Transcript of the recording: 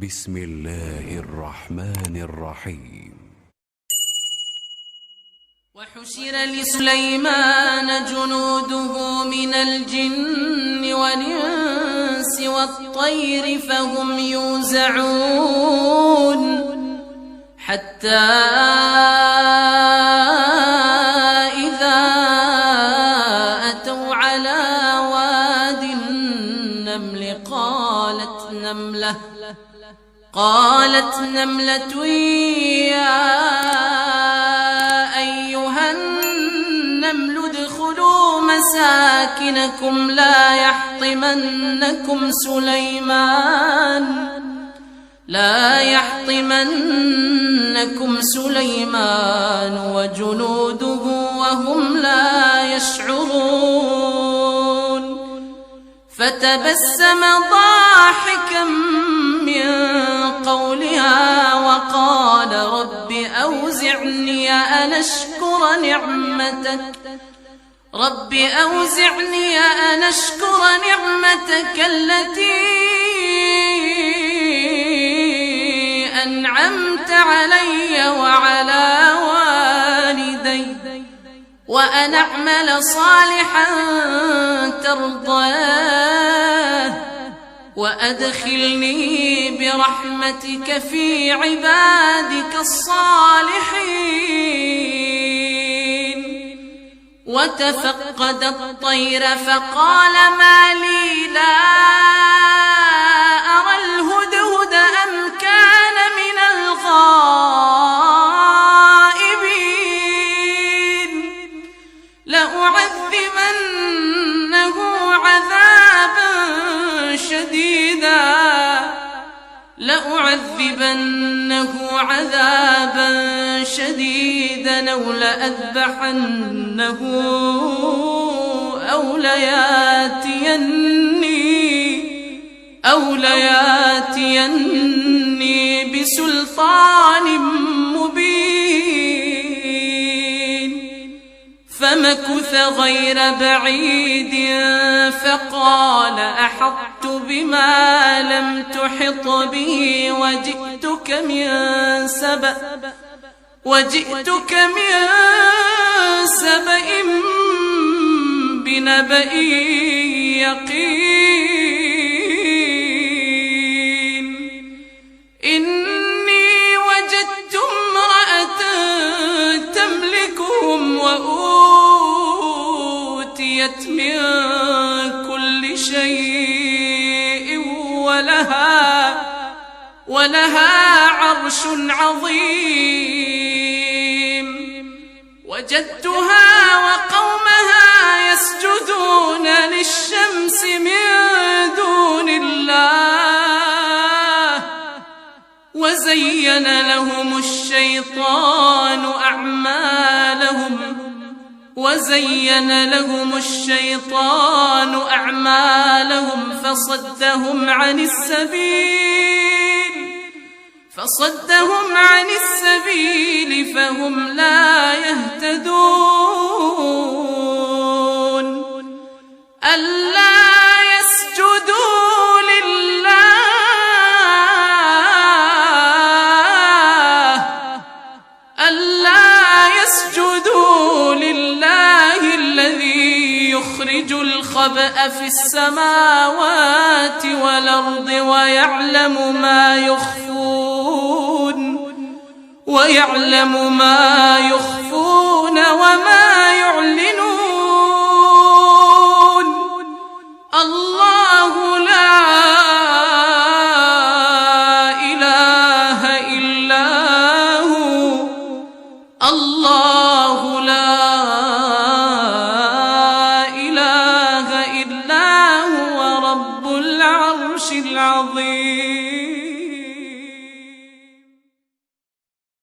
بسم الله الرحمن الرحيم. وحشر لسليمان جنوده من الجن والإنس والطير فهم يوزعون حتى إذا أتوا على واد النمل قالت نملة يا أيها النمل ادخلوا مساكنكم لا يحطمنكم سليمان وجنوده وهم لا يشعرون فتبسم ضاحكا من قولها وقال رب أوزعني أن أشكر نعمتك التي أنعمت علي وعلى والدي وأن أعمل صالحا ترضاه وأدخلني برحمتك في عبادك الصالحين. وتفقد الطير فقال ما لي لا أرى الهدهد أم كان من الغائبين لأعذبنه عذابا شديدا أو لياتيني بسلطان مبين. فمكث غير بعيد فقال أحطت بما لم تحط به وجئتك من سبأ بنبأ يقين. إني وجدت امرأة تملكهم وأوتيت من كل شيء ولها عرش عظيم. وجدتها وقومها يسجدون للشمس من دون الله وزين لهم الشيطان أعمالهم فصدهم عن السبيل فهم لا يهتدون. ألا يسجدوا لله الذي يخرج الخبأ في السماوات والأرض ويعلم ما يخفون وما يعلنون. الله لا إله إلا هو رب العرش العظيم.